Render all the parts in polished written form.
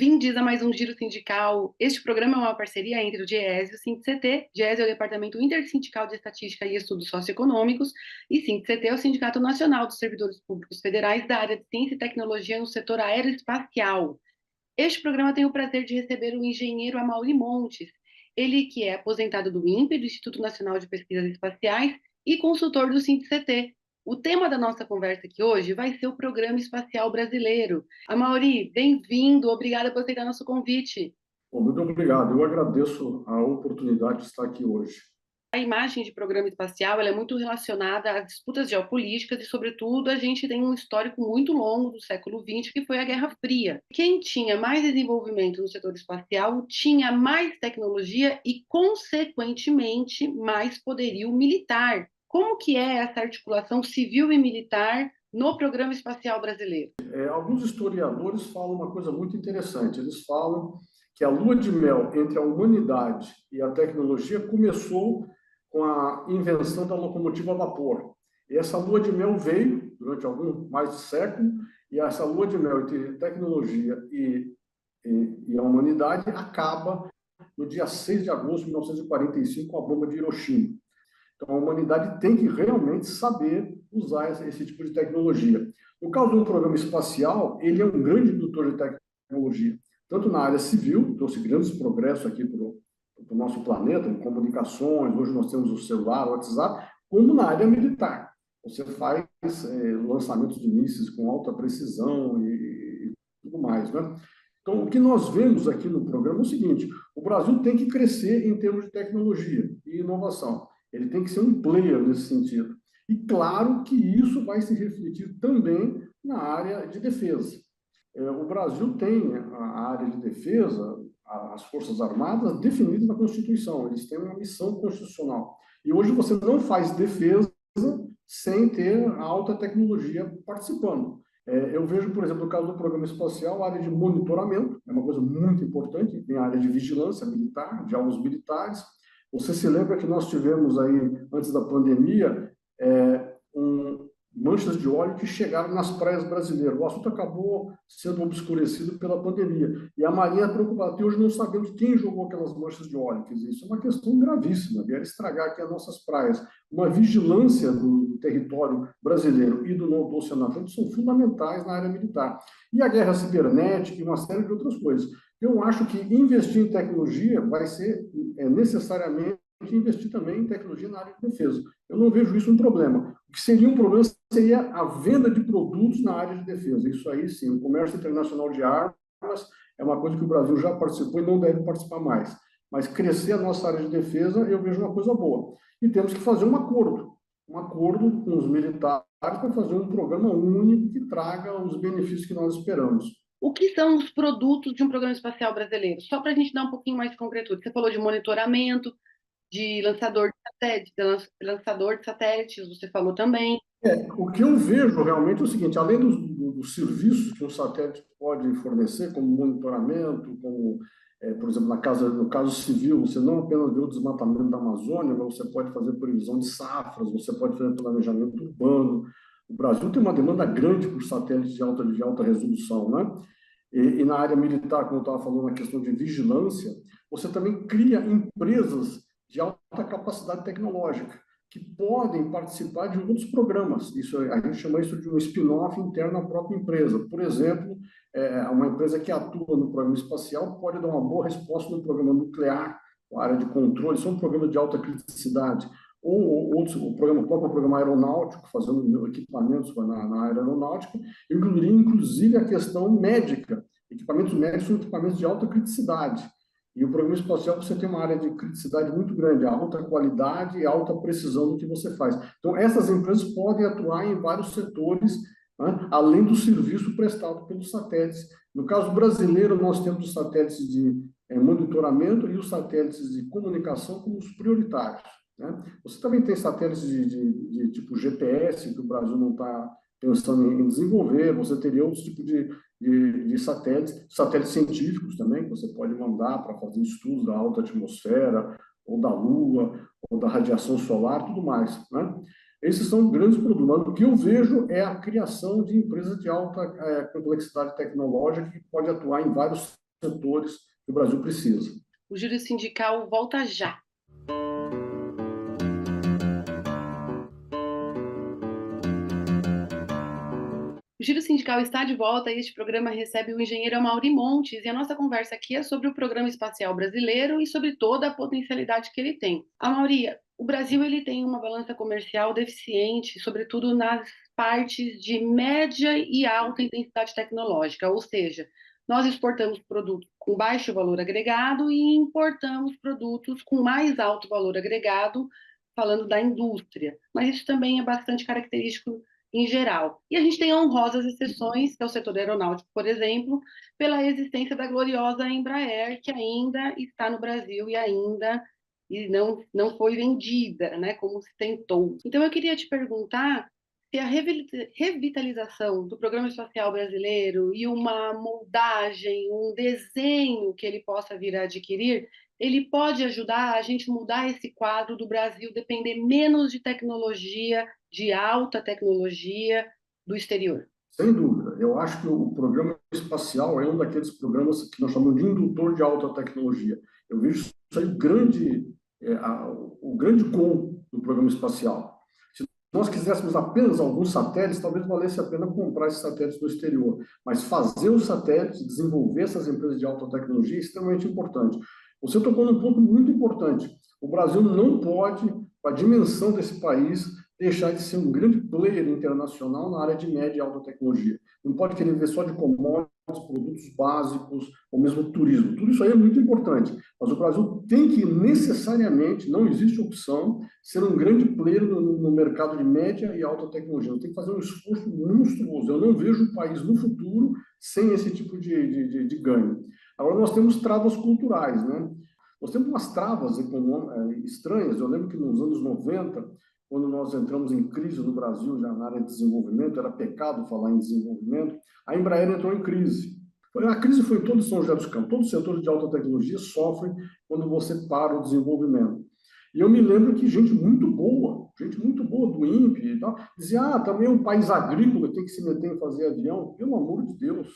Bem-vindos a mais um Giro Sindical. Este programa é uma parceria entre o DIEESE e o SINDIC-CT. DIEESE é o Departamento Intersindical de Estatística e Estudos Socioeconômicos e SINDIC-CT é o Sindicato Nacional dos Servidores Públicos Federais da área de Ciência e Tecnologia no setor aeroespacial. Este programa tem o prazer de receber o engenheiro Amaury Montes, ele que é aposentado do INPE, do Instituto Nacional de Pesquisas Espaciais, e consultor do SINDIC-CT. O tema da nossa conversa aqui hoje vai ser o Programa Espacial Brasileiro. Amaury, bem-vindo, obrigada por aceitar nosso convite. Bom, muito obrigado, eu agradeço a oportunidade de estar aqui hoje. A imagem de programa espacial ela é muito relacionada às disputas geopolíticas e, sobretudo, a gente tem um histórico muito longo do século XX, que foi a Guerra Fria. Quem tinha mais desenvolvimento no setor espacial tinha mais tecnologia e, consequentemente, mais poderio militar. Como que é essa articulação civil e militar no programa espacial brasileiro? Alguns historiadores falam uma coisa muito interessante. Eles falam que a lua de mel entre a humanidade e a tecnologia começou com a invenção da locomotiva a vapor. E essa lua de mel veio durante mais de século, e essa lua de mel entre tecnologia e a humanidade acaba no dia 6 de agosto de 1945 com a bomba de Hiroshima. Então, a humanidade tem que realmente saber usar esse tipo de tecnologia. No caso do programa espacial, ele é um grande indutor de tecnologia, tanto na área civil, trouxe grandes progressos aqui para o nosso planeta, em comunicações, hoje nós temos o celular, o WhatsApp, como na área militar. Você faz lançamentos de mísseis com alta precisão e tudo mais, né? Então, o que nós vemos aqui no programa é o seguinte: o Brasil tem que crescer em termos de tecnologia e inovação. Ele tem que ser um player nesse sentido. E claro que isso vai se refletir também na área de defesa. O Brasil tem a área de defesa, as Forças Armadas, definidas na Constituição. Eles têm uma missão constitucional. E hoje você não faz defesa sem ter a alta tecnologia participando. Eu vejo, por exemplo, no caso do programa espacial, a área de monitoramento, é uma coisa muito importante, tem a área de vigilância militar, de alvos militares. Você se lembra que nós tivemos aí, antes da pandemia, manchas de óleo que chegaram nas praias brasileiras. O assunto acabou sendo obscurecido pela pandemia. E a Marinha é preocupada. Até hoje não sabemos quem jogou aquelas manchas de óleo. Quer dizer, isso é uma questão gravíssima. Vieram estragar aqui as nossas praias. Uma vigilância do território brasileiro e do Novo Oceano Atlântico são fundamentais na área militar. E a guerra cibernética e uma série de outras coisas. Eu acho que investir em tecnologia vai ser necessariamente investir também em tecnologia na área de defesa. Eu não vejo isso um problema. O que seria um problema seria a venda de produtos na área de defesa. Isso aí, sim, o comércio internacional de armas é uma coisa que o Brasil já participou e não deve participar mais. Mas crescer a nossa área de defesa, eu vejo uma coisa boa. E temos que fazer um acordo com os militares para fazer um programa único que traga os benefícios que nós esperamos. O que são os produtos de um programa espacial brasileiro? Só para a gente dar um pouquinho mais de concretude. Você falou de monitoramento, de lançador de satélites, você falou também. O que eu vejo realmente é o seguinte: além dos serviços que um satélite pode fornecer, como monitoramento, como, por exemplo, no caso civil, você não apenas vê o desmatamento da Amazônia, mas você pode fazer previsão de safras, você pode fazer planejamento urbano. O Brasil tem uma demanda grande por satélites de alta resolução, né? E na área militar, como eu estava falando, na questão de vigilância, você também cria empresas de alta capacidade tecnológica que podem participar de outros programas. A gente chama isso de um spin-off interno à própria empresa. Por exemplo, uma empresa que atua no programa espacial pode dar uma boa resposta no programa nuclear, a área de controle, são um programa de alta criticidade. Ou outros, o próprio programa aeronáutico, fazendo equipamentos na área aeronáutica, inclusive a questão médica. Equipamentos médicos são equipamentos de alta criticidade. E o programa espacial você tem uma área de criticidade muito grande, alta qualidade e alta precisão do que você faz. Então, essas empresas podem atuar em vários setores, né, além do serviço prestado pelos satélites. No caso brasileiro, nós temos os satélites de monitoramento e os satélites de comunicação como os prioritários, né? Você também tem satélites de tipo GPS, que o Brasil não está pensando em desenvolver. Você teria outros tipos de satélites científicos também, que você pode mandar para fazer estudos da alta atmosfera, ou da Lua, ou da radiação solar, tudo mais, né? Esses são grandes produtos. O que eu vejo é a criação de empresas de alta complexidade tecnológica que pode atuar em vários setores que o Brasil precisa. O Giro Sindical volta já. O Giro Sindical está de volta e este programa recebe o engenheiro Amaury Montes, e a nossa conversa aqui é sobre o Programa Espacial Brasileiro e sobre toda a potencialidade que ele tem. Amaury, o Brasil ele tem uma balança comercial deficiente, sobretudo nas partes de média e alta intensidade tecnológica, ou seja, nós exportamos produtos com baixo valor agregado e importamos produtos com mais alto valor agregado, falando da indústria. Mas isso também é bastante característico em geral. E a gente tem honrosas exceções, que é o setor aeronáutico, por exemplo, pela existência da gloriosa Embraer, que ainda está no Brasil e não foi vendida, né, como se tentou. Então, eu queria te perguntar se a revitalização do Programa Espacial Brasileiro e uma moldagem, um desenho que ele possa vir a adquirir, ele pode ajudar a gente mudar esse quadro do Brasil depender menos de tecnologia, de alta tecnologia do exterior. Sem dúvida. Eu acho que o programa espacial é um daqueles programas que nós chamamos de indutor de alta tecnologia. Eu vejo isso aí o grande gol do programa espacial. Se nós quiséssemos apenas alguns satélites, talvez valesse a pena comprar esses satélites no exterior. Mas fazer os satélites, desenvolver essas empresas de alta tecnologia é extremamente importante. Você tocou num ponto muito importante. O Brasil não pode, com a dimensão desse país, deixar de ser um grande player internacional na área de média e alta tecnologia. Não pode querer ver só de commodities, produtos básicos, ou mesmo turismo. Tudo isso aí é muito importante. Mas o Brasil tem que necessariamente, não existe opção, ser um grande player no mercado de média e alta tecnologia. Tem que fazer um esforço monstruoso. Eu não vejo o país no futuro sem esse tipo de ganho. Agora, nós temos travas culturais, né? Nós temos umas travas estranhas. Eu lembro que nos anos 90, quando nós entramos em crise no Brasil, já na área de desenvolvimento, era pecado falar em desenvolvimento, a Embraer entrou em crise. A crise foi em todo São José dos Campos. Todos os setores de alta tecnologia sofrem quando você para o desenvolvimento. E eu me lembro que gente muito boa do INPE e tal, dizia, também é um país agrícola, tem que se meter em fazer avião. Pelo amor de Deus,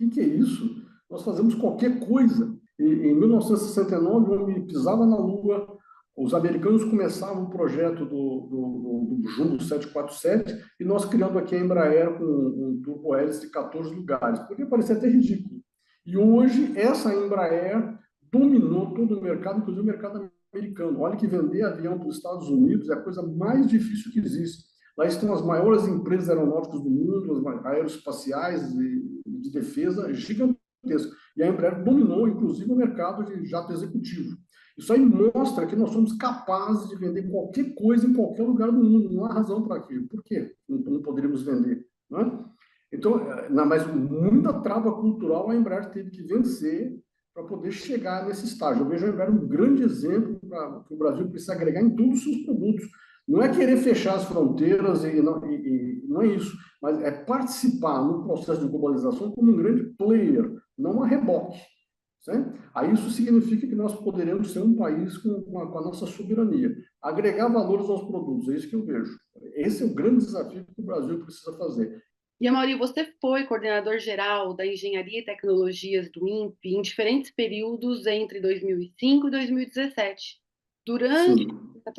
o que é isso? Nós fazemos qualquer coisa. E, em 1969, o homem pisava na Lua, os americanos começavam o projeto do Jumbo 747 e nós criando aqui a Embraer com um turbo-hélice de 14 lugares. Podia parecer até ridículo. E hoje, essa Embraer dominou todo o mercado, inclusive o mercado americano. Olha que vender avião para os Estados Unidos é a coisa mais difícil que existe. Lá estão as maiores empresas aeronáuticas do mundo, as aeroespaciais de defesa gigantescas. E a Embraer dominou, inclusive, o mercado de jato executivo. Isso aí mostra que nós somos capazes de vender qualquer coisa em qualquer lugar do mundo. Não há razão para aquilo. Por quê? Não poderíamos vender. Não é? Então, mas muita trava cultural a Embraer teve que vencer para poder chegar nesse estágio. Eu vejo a Embraer um grande exemplo para que o Brasil precisa agregar em todos os seus produtos. Não é querer fechar as fronteiras e não é isso, mas é participar no processo de globalização como um grande player, não a reboque. Certo? Aí isso significa que nós poderemos ser um país com a nossa soberania, agregar valores aos produtos, é isso que eu vejo. Esse é o grande desafio que o Brasil precisa fazer. E, Amaury, você foi coordenador geral da Engenharia e Tecnologias do INPE em diferentes períodos entre 2005 e 2017. Durante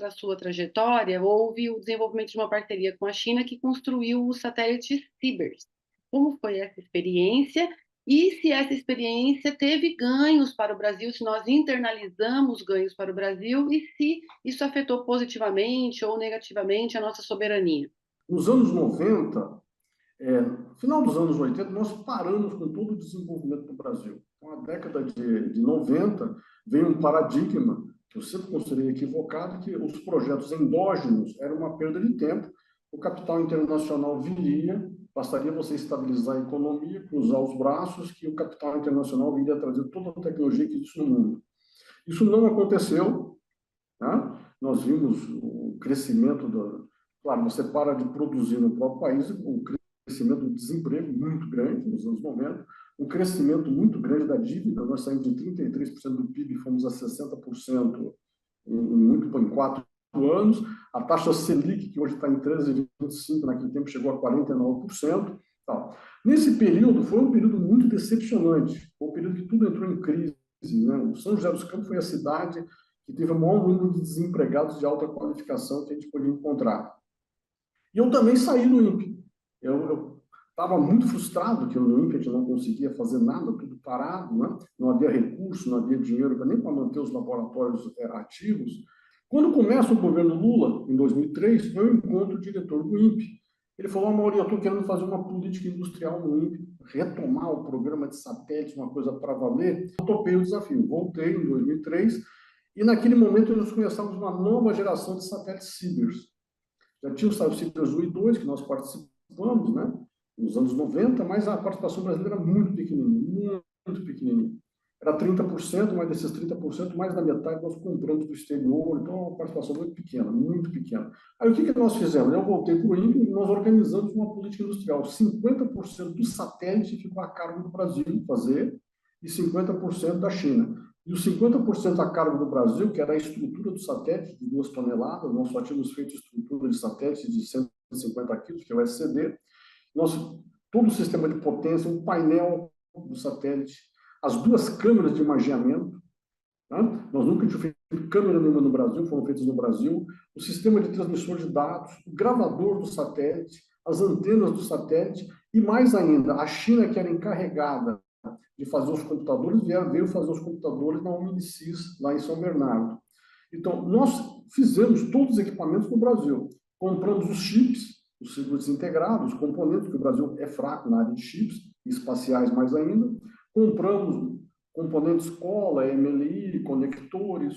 a sua trajetória, houve o desenvolvimento de uma parceria com a China que construiu o satélite Sibers. Como foi essa experiência? E se essa experiência teve ganhos para o Brasil, se nós internalizamos ganhos para o Brasil e se isso afetou positivamente ou negativamente a nossa soberania? Nos anos 90, final dos anos 80, nós paramos com todo o desenvolvimento do Brasil. Com a década de 90, veio um paradigma que eu sempre considerei equivocado, que os projetos endógenos eram uma perda de tempo, o capital internacional viria, bastaria você estabilizar a economia, cruzar os braços, que o capital internacional viria trazer toda a tecnologia que existe no mundo. Isso não aconteceu. Tá? Nós vimos o crescimento Claro, você para de produzir no próprio país, o crescimento do desemprego muito grande nos anos 90, um crescimento muito grande da dívida, nós saímos de 33% do PIB e fomos a 60% em 4 anos, a taxa Selic, que hoje está em 13,25%, naquele tempo chegou a 49%, Tal. Nesse período, foi um período muito decepcionante, foi um período que tudo entrou em crise, né? O São José dos Campos foi a cidade que teve o maior número de desempregados de alta qualificação que a gente podia encontrar. E eu também saí do INPE. Eu estava muito frustrado que no INPE a gente não conseguia fazer nada, tudo parado, né? Não havia recurso, não havia dinheiro nem para manter os laboratórios ativos. Quando começa o governo Lula, em 2003, eu encontro o diretor do INPE. Ele falou: Mauri, eu estou querendo fazer uma política industrial no INPE, retomar o programa de satélites, uma coisa para valer. Eu topei o desafio, voltei em 2003, e naquele momento nós começamos uma nova geração de satélites Sibers. Já tinha os Cibers 1 e 2, que nós participamos, né, nos anos 90, mas a participação brasileira era muito pequenininha, muito pequenininha. Era 30%, mas desses 30%, mais da metade nós compramos do exterior, então uma participação muito pequena, muito pequena. Aí o que nós fizemos? Eu voltei para o INPE e nós organizamos uma política industrial. 50% do satélite ficou a cargo do Brasil fazer e 50% da China. E os 50% a cargo do Brasil, que era a estrutura do satélite de 2 toneladas, nós só tínhamos feito estrutura de satélite de 150 quilos, que é o SCD, todo o sistema de potência, o painel do satélite, as 2 câmeras de imageamento, né? Nós nunca tínhamos feito câmera nenhuma no Brasil, foram feitas no Brasil, o sistema de transmissor de dados, o gravador do satélite, as antenas do satélite, e mais ainda, a China, que era encarregada de fazer os computadores, veio fazer os computadores na Omnicis, lá em São Bernardo. Então, nós fizemos todos os equipamentos no Brasil. Compramos os chips, os circuitos integrados, os componentes, que o Brasil é fraco na área de chips, espaciais mais ainda. Compramos componentes cola, MLI, conectores,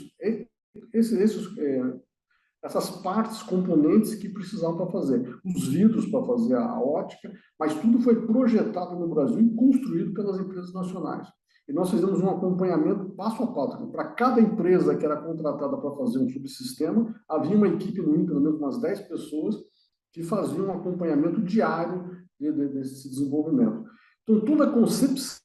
essas partes, componentes que precisavam para fazer. Os vidros para fazer a ótica, mas tudo foi projetado no Brasil e construído pelas empresas nacionais. E nós fizemos um acompanhamento passo a passo. Para cada empresa que era contratada para fazer um subsistema, havia uma equipe no INPE, pelo menos umas 10 pessoas, que faziam um acompanhamento diário desse desenvolvimento. Então, toda a concepção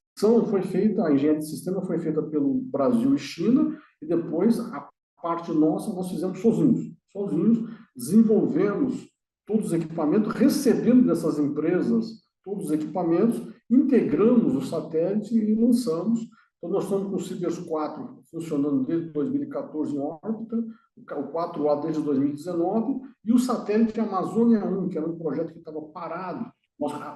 foi feita, a engenharia de sistema foi feita pelo Brasil e China, e depois a parte nossa nós fizemos sozinhos, desenvolvemos todos os equipamentos, recebendo dessas empresas todos os equipamentos, integramos o satélite e lançamos. Então, nós estamos com o Cibers 4 funcionando desde 2014 em órbita, o 4A desde 2019, e o satélite Amazônia 1, que era um projeto que estava parado,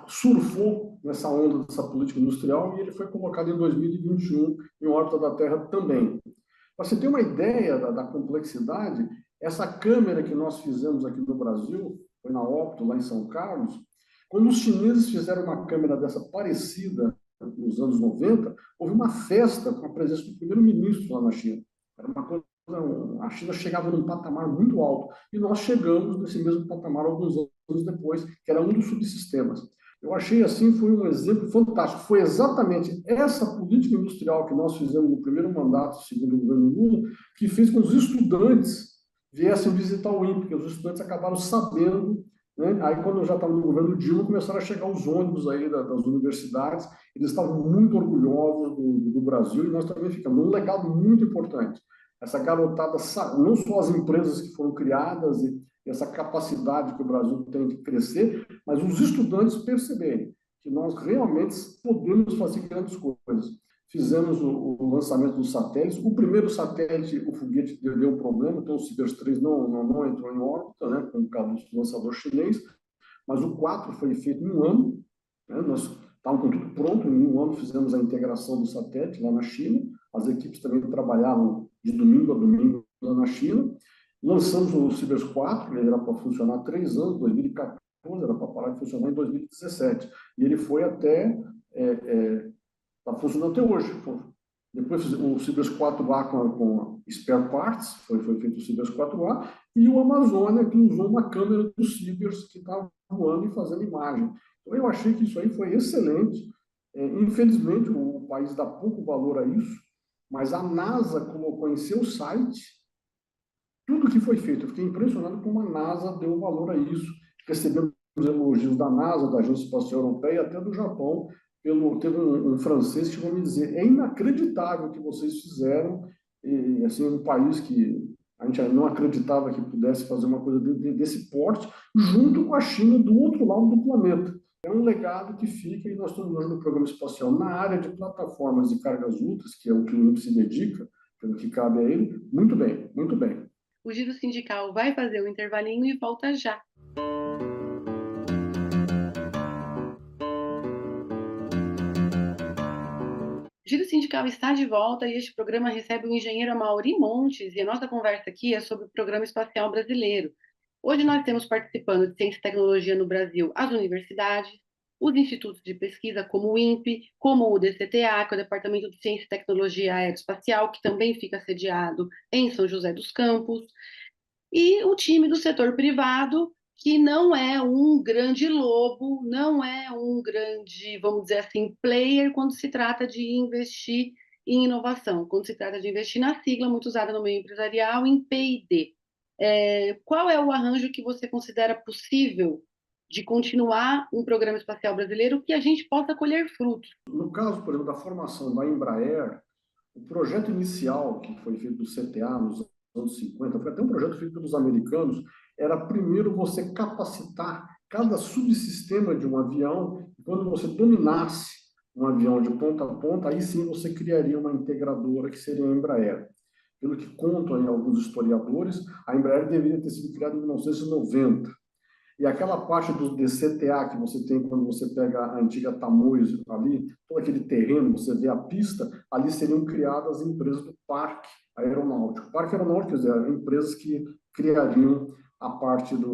surfou nessa onda dessa política industrial e ele foi colocado em 2021 em órbita da Terra também. Para você ter uma ideia da complexidade, essa câmera que nós fizemos aqui no Brasil, foi na Opto, lá em São Carlos, quando os chineses fizeram uma câmera dessa parecida nos anos 90, houve uma festa com a presença do primeiro-ministro lá na China. Era uma coisa, a China chegava num patamar muito alto, e nós chegamos nesse mesmo patamar alguns anos depois, que era um dos subsistemas. Eu achei assim, foi um exemplo fantástico. Foi exatamente essa política industrial que nós fizemos no primeiro mandato, segundo o governo Lula, que fez com que os estudantes viessem visitar o INPE, porque os estudantes acabaram sabendo, né? Aí, quando eu já estava no governo Dilma, começaram a chegar os ônibus aí das universidades, eles estavam muito orgulhosos do Brasil, e nós também ficamos. Um legado muito importante. Essa garotada, não só as empresas que foram criadas e essa capacidade que o Brasil tem de crescer, mas os estudantes perceberem que nós realmente podemos fazer grandes coisas. Fizemos o lançamento dos satélites. O primeiro satélite, o foguete, deu problema, então o Cibers 3 não entrou em órbita, né, com o caso do lançador chinês, mas o 4 foi feito em um ano, né, nós estávamos com tudo pronto, em um ano fizemos a integração do satélite lá na China, as equipes também trabalharam de domingo a domingo lá na China. Lançamos o Cibers 4, ele era para funcionar há 3 anos, 2014, era para parar de funcionar em 2017. E ele foi até, está funcionando até hoje. Depois o Cibers 4A com spare parts, foi feito o Cibers 4A, e o Amazônia, que usou uma câmera do Cibers que estava voando e fazendo imagem. Então, eu achei que isso aí foi excelente. Infelizmente, o país dá pouco valor a isso, mas a NASA colocou em seu site tudo que foi feito. Eu fiquei impressionado como a NASA deu valor a isso. Recebemos elogios da NASA, da Agência Espacial Europeia, até do Japão. Teve um francês que chegou a me dizer: é inacreditável o que vocês fizeram, e assim, um país que a gente não acreditava que pudesse fazer uma coisa desse porte, junto com a China do outro lado do planeta. É um legado que fica e nós estamos hoje no programa espacial na área de plataformas e cargas úteis, que é o que o INPE se dedica, pelo que cabe a ele. Muito bem, muito bem. O Giro Sindical vai fazer o intervalinho e volta já. O Giro Sindical está de volta e este programa recebe o engenheiro Amaury Montes e a nossa conversa aqui é sobre o Programa Espacial Brasileiro. Hoje nós temos participando de ciência e tecnologia no Brasil as universidades, os institutos de pesquisa como o INPE, como o DCTA, que é o Departamento de Ciência e Tecnologia Aeroespacial, que também fica sediado em São José dos Campos, e o time do setor privado, que não é um grande lobo, não é um grande, vamos dizer assim, player quando se trata de investir em inovação, quando se trata de investir na sigla muito usada no meio empresarial, em P&D. Qual é o arranjo que você considera possível de continuar um programa espacial brasileiro que a gente possa colher frutos? No caso, por exemplo, da formação da Embraer, o projeto inicial, que foi feito do CTA nos anos 50, foi até um projeto feito pelos americanos, era primeiro você capacitar cada subsistema de um avião, e quando você dominasse um avião de ponta a ponta, aí sim você criaria uma integradora que seria a Embraer. Pelo que contam em alguns historiadores, a Embraer deveria ter sido criada em 1990. E aquela parte do DCTA que você tem quando você pega a antiga Tamoios ali, todo aquele terreno, você vê a pista, ali seriam criadas empresas do parque aeronáutico. O parque aeronáutico, quer dizer, empresas que criariam a parte de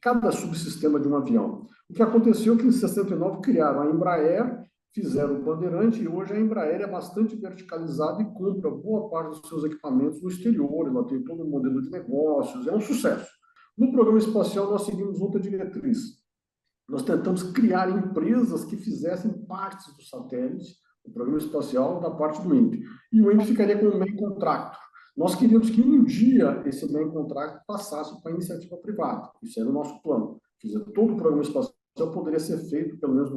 cada subsistema de um avião. O que aconteceu é que em 69 criaram a Embraer, fizeram o Bandeirante, e hoje a Embraer é bastante verticalizada e compra boa parte dos seus equipamentos no exterior, ela tem todo um modelo de negócios, é um sucesso. No programa espacial, nós seguimos outra diretriz. Nós tentamos criar empresas que fizessem partes do satélite, do programa espacial, da parte do INPE. E o INPE ficaria com o main contractor. Nós queríamos que um dia esse main contractor passasse para a iniciativa privada. Isso era o nosso plano. Todo o programa espacial poderia ser feito, pelo menos,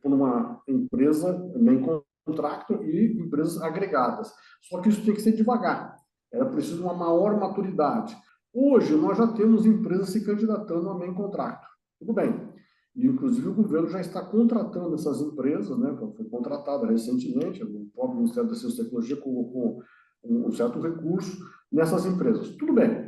por uma empresa main contractor e empresas agregadas. Só que isso tem que ser devagar. Era preciso uma maior maturidade. Hoje, nós já temos empresas se candidatando a main contractor. Tudo bem. E, inclusive, o governo já está contratando essas empresas, né? Foi contratada recentemente, o próprio Ministério da Ciência e Tecnologia colocou um certo recurso nessas empresas. Tudo bem.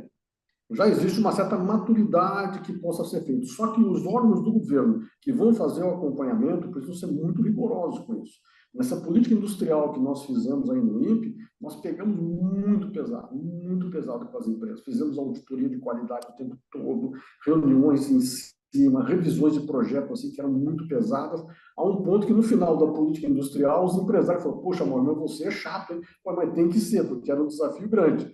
Já existe uma certa maturidade que possa ser feita. Só que os órgãos do governo que vão fazer o acompanhamento precisam ser muito rigorosos com isso. Nessa política industrial que nós fizemos aí no INPE, nós pegamos muito pesado com as empresas. Fizemos auditoria de qualidade o tempo todo, reuniões em cima, revisões de projetos assim, que eram muito pesadas, a um ponto que no final da política industrial os empresários falaram, poxa, mas você é chato, hein? Mas tem que ser, porque era um desafio grande.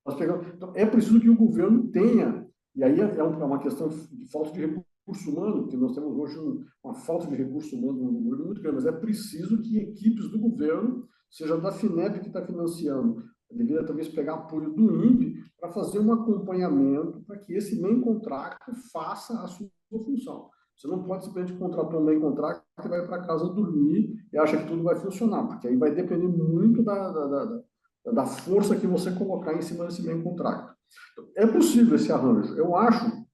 Então, é preciso que o governo tenha, e aí é uma questão de falta de recurso humano, porque nós temos hoje uma falta de recurso humano no governo muito grande, mas é preciso que equipes do governo, seja da FINEP que está financiando, deveria talvez pegar apoio do INPE para fazer um acompanhamento para que esse main contrato faça a sua função. Você não pode simplesmente contratar um main contrato que vai para casa dormir e acha que tudo vai funcionar, porque aí vai depender muito da força que você colocar em cima desse main contrato. É possível esse arranjo. Eu acho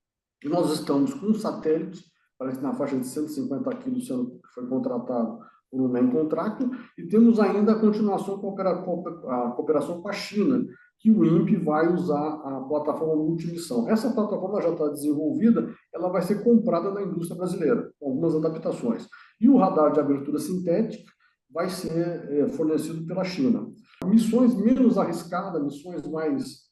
que nós estamos com um satélite, parece que na faixa de 150 quilos que foi contratado por um main contrato, e temos ainda a continuação com a cooperação com a China, que o INPE vai usar a plataforma multimissão. Essa plataforma já está desenvolvida, ela vai ser comprada na indústria brasileira, com algumas adaptações. E o radar de abertura sintética vai ser fornecido pela China. Missões menos arriscadas, missões mais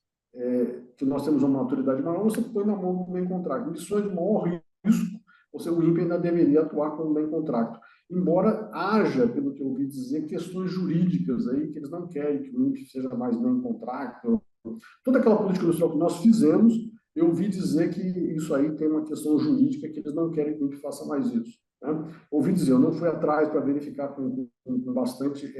que nós temos uma maturidade maior, você põe na mão do main contract. Missões de maior risco, o INPE ainda deveria atuar como main contract. Embora haja, pelo que eu ouvi dizer, questões jurídicas aí, que eles não querem que o INPE seja mais main contract. Toda aquela política industrial que nós fizemos, eu ouvi dizer que isso aí tem uma questão jurídica, que eles não querem que o INPE faça mais isso. Né? Ouvi dizer, eu não fui atrás para verificar com bastante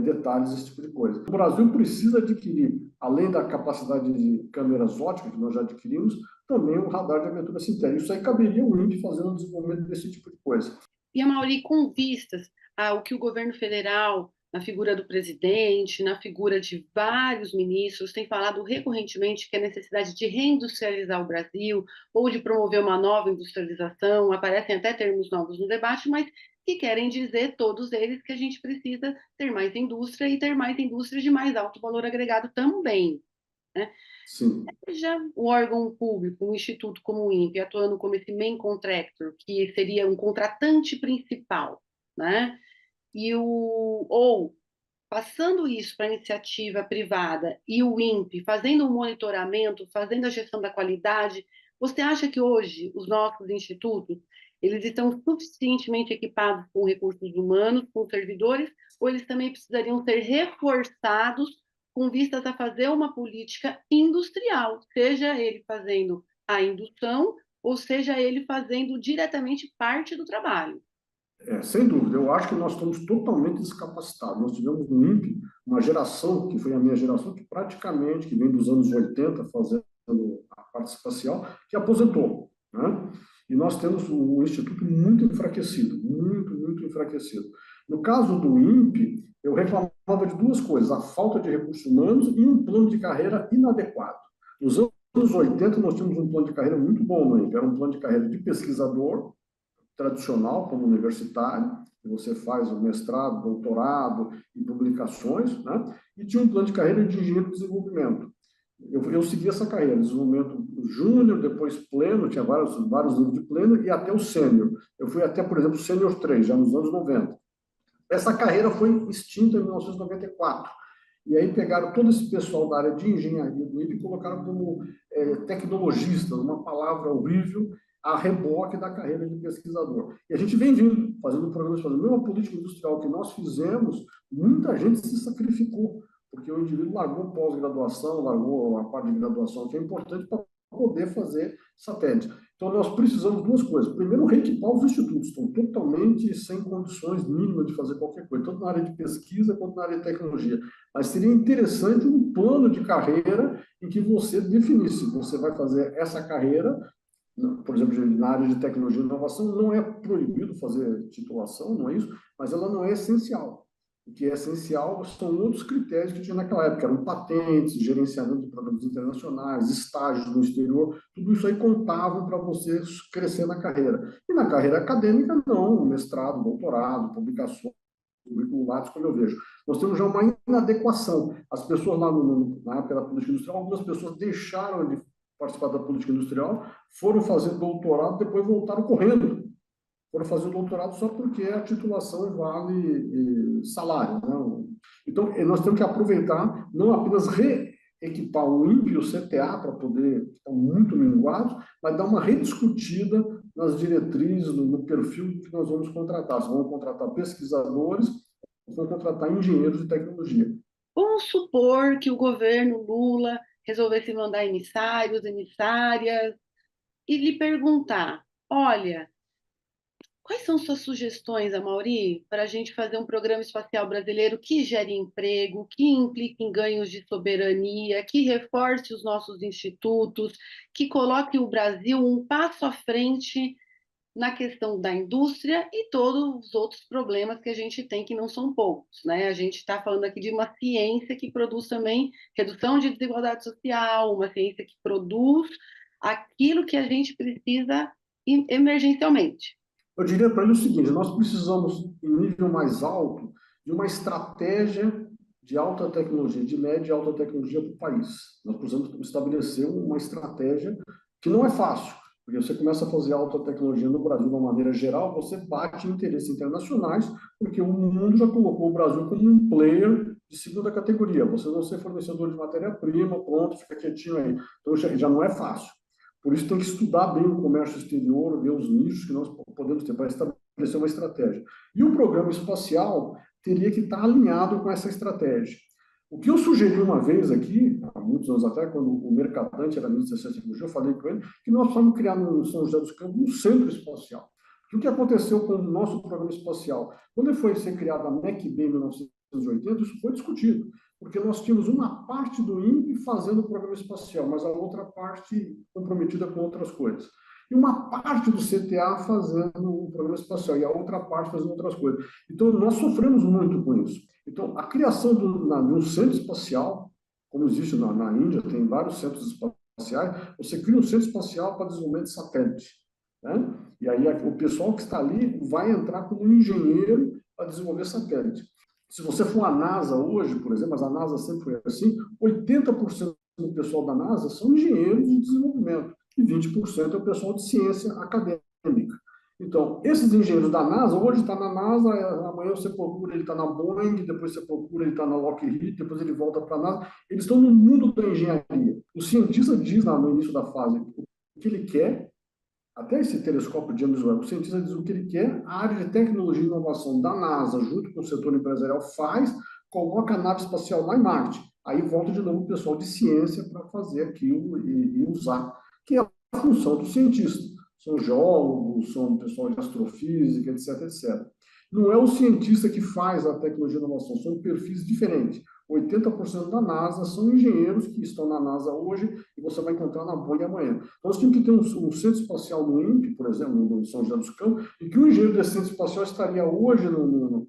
detalhes, esse tipo de coisa. O Brasil precisa adquirir, além da capacidade de câmeras óticas, que nós já adquirimos, também um radar de abertura sintética. Isso aí caberia o INPE fazendo o desenvolvimento desse tipo de coisa. E, Amaury, com vistas ao que o governo federal na figura do presidente, na figura de vários ministros, tem falado recorrentemente que a necessidade de reindustrializar o Brasil ou de promover uma nova industrialização, aparecem até termos novos no debate, mas que querem dizer, todos eles, que a gente precisa ter mais indústria e ter mais indústria de mais alto valor agregado também, né? Sim. Seja o órgão público, um instituto como o INPE, atuando como esse main contractor, que seria um contratante principal, né? Ou passando isso para a iniciativa privada e o INPE fazendo um monitoramento, fazendo a gestão da qualidade, você acha que hoje os nossos institutos eles estão suficientemente equipados com recursos humanos, com servidores, ou eles também precisariam ser reforçados com vistas a fazer uma política industrial, seja ele fazendo a indução, ou seja ele fazendo diretamente parte do trabalho? Sem dúvida, eu acho que nós estamos totalmente descapacitados. Nós tivemos no INPE uma geração, que foi a minha geração, que praticamente, que vem dos anos 80 fazendo a parte espacial, que aposentou, né? E nós temos um instituto muito enfraquecido, muito enfraquecido. No caso do INPE, eu reclamava de duas coisas: a falta de recursos humanos e um plano de carreira inadequado. Nos anos 80, nós tínhamos um plano de carreira muito bom no INPE, era um plano de carreira de pesquisador, tradicional, como universitário, que você faz o mestrado, doutorado e publicações, né? E tinha um plano de carreira de engenheiro de desenvolvimento. Eu segui essa carreira, desenvolvimento júnior, depois pleno, tinha vários níveis de pleno, e até o sênior. Eu fui até, por exemplo, sênior 3, já nos anos 90. Essa carreira foi extinta em 1994. E aí pegaram todo esse pessoal da área de engenharia do INPE e colocaram como tecnologista, uma palavra horrível, a reboque da carreira de pesquisador. E a gente vem vindo, fazendo programas, fazendo a mesma política industrial que nós fizemos, muita gente se sacrificou, porque o indivíduo largou pós-graduação, largou a parte de graduação, que é importante para poder fazer satélite. Então, nós precisamos de duas coisas. Primeiro, reequipar os institutos, estão totalmente sem condições mínimas de fazer qualquer coisa, tanto na área de pesquisa quanto na área de tecnologia. Mas seria interessante um plano de carreira em que você definisse, você vai fazer essa carreira, por exemplo, na área de tecnologia e inovação, não é proibido fazer titulação, não é isso, mas ela não é essencial. O que é essencial são outros critérios que tinha naquela época, eram patentes, gerenciamento de programas internacionais, estágios no exterior, tudo isso aí contavam para você crescer na carreira. E na carreira acadêmica, não, mestrado, doutorado, publicações, currículo Lattes, como eu vejo. Nós temos já uma inadequação. As pessoas lá na época da política industrial, algumas pessoas deixaram de participar da política industrial, foram fazer doutorado, depois voltaram correndo. Foram fazer o doutorado só porque a titulação vale salário, né? Então, nós temos que aproveitar, não apenas reequipar o INPE e o CTA para poder estar muito minguados, mas dar uma rediscutida nas diretrizes, no perfil que nós vamos contratar. Se vamos contratar pesquisadores, vamos contratar engenheiros de tecnologia. Vamos supor que o governo Lula resolvesse mandar emissários, emissárias, e lhe perguntar: olha, quais são suas sugestões, Amaury, para a gente fazer um programa espacial brasileiro que gere emprego, que implique em ganhos de soberania, que reforce os nossos institutos, que coloque o Brasil um passo à frente na questão da indústria e todos os outros problemas que a gente tem, que não são poucos, né? A gente está falando aqui de uma ciência que produz também redução de desigualdade social, uma ciência que produz aquilo que a gente precisa emergencialmente. Eu diria para ele o seguinte: nós precisamos, em nível mais alto, de uma estratégia de alta tecnologia, de média e alta tecnologia para o país. Nós precisamos estabelecer uma estratégia que não é fácil, porque você começa a fazer alta tecnologia no Brasil de uma maneira geral, você bate em interesses internacionais, porque o mundo já colocou o Brasil como um player de segunda categoria. Você não ser fornecedor de matéria-prima, pronto, fica quietinho aí. Então já não é fácil. Por isso tem que estudar bem o comércio exterior, ver os nichos que nós podemos ter para estabelecer uma estratégia. E o programa espacial teria que estar alinhado com essa estratégia. O que eu sugeri uma vez aqui, há muitos anos atrás, quando o Mercadante era ministro da Ciência e Tecnologia, eu falei com ele que nós precisamos criar no São José dos Campos um centro espacial. Porque o que aconteceu com o nosso programa espacial? Quando ele foi ser criado a MECB em 1980, isso foi discutido, porque nós tínhamos uma parte do INPE fazendo o programa espacial, mas a outra parte comprometida com outras coisas. e uma parte do CTA fazendo um programa espacial, e a outra parte fazendo outras coisas. Então, nós sofremos muito com isso. Então, a criação de um centro espacial, como existe na Índia, tem vários centros espaciais, você cria um centro espacial para desenvolvimento de satélite, né? E aí o pessoal que está ali vai entrar como engenheiro para desenvolver satélite. Se você for à NASA hoje, por exemplo, mas a NASA sempre foi assim, 80% do pessoal da NASA são engenheiros de desenvolvimento e 20% é o pessoal de ciência acadêmica. Então, esses engenheiros da NASA, hoje está na NASA, amanhã você procura, ele está na Boeing, depois você procura, ele está na Lockheed, depois ele volta para a NASA. Eles estão no mundo da engenharia. O cientista diz lá no início da fase o que ele quer, até esse telescópio de James Webb, o cientista diz o que ele quer, a área de tecnologia e inovação da NASA, junto com o setor empresarial, faz, coloca a nave espacial lá em Marte. Aí volta de novo o pessoal de ciência para fazer aquilo e usar, que é a função do cientista. São geólogos, são pessoal de astrofísica, etc, etc. Não é o cientista que faz a tecnologia e inovação, são perfis diferentes. 80% da NASA são engenheiros que estão na NASA hoje e você vai encontrar na Boeing amanhã. Então, nós tínhamos que ter um centro espacial no INPE, por exemplo, no São José dos Campos, e que o engenheiro desse centro espacial estaria hoje no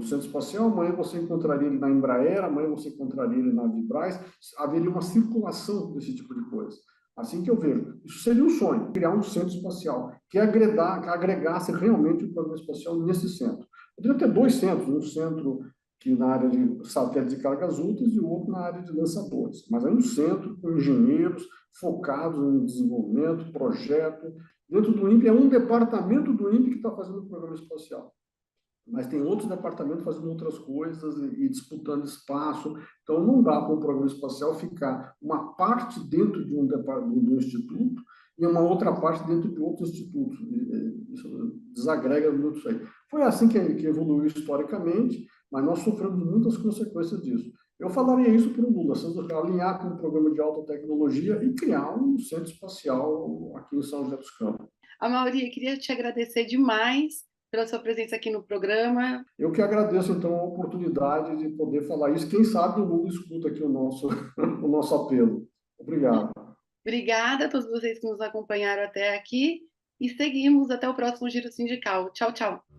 centro espacial, amanhã você encontraria ele na Embraer, amanhã você encontraria ele na Vibraz, haveria uma circulação desse tipo de coisa. Assim que eu vejo. Isso seria um sonho, criar um centro espacial que agregasse realmente o programa espacial nesse centro. Poderia ter dois centros, um centro que na área de satélites e cargas úteis e o outro na área de lançadores. Mas aí um centro com engenheiros focados no desenvolvimento, projeto. Dentro do INPE, é um departamento do INPE que está fazendo o programa espacial. Mas tem outros departamentos fazendo outras coisas e disputando espaço. Então, não dá para um programa espacial ficar uma parte dentro de um instituto e uma outra parte dentro de outro instituto. Isso desagrega muito isso aí. Foi assim que evoluiu historicamente, mas nós sofremos muitas consequências disso. Eu falaria isso para o Lula, alinhar com um programa de alta tecnologia e criar um centro espacial aqui em São José dos Campos. Amaury, queria te agradecer demais pela sua presença aqui no programa. Eu que agradeço, então, a oportunidade de poder falar isso. Quem sabe o Lula escuta aqui o nosso, o nosso apelo. Obrigado. Obrigada a todos vocês que nos acompanharam até aqui e seguimos até o próximo Giro Sindical. Tchau, tchau.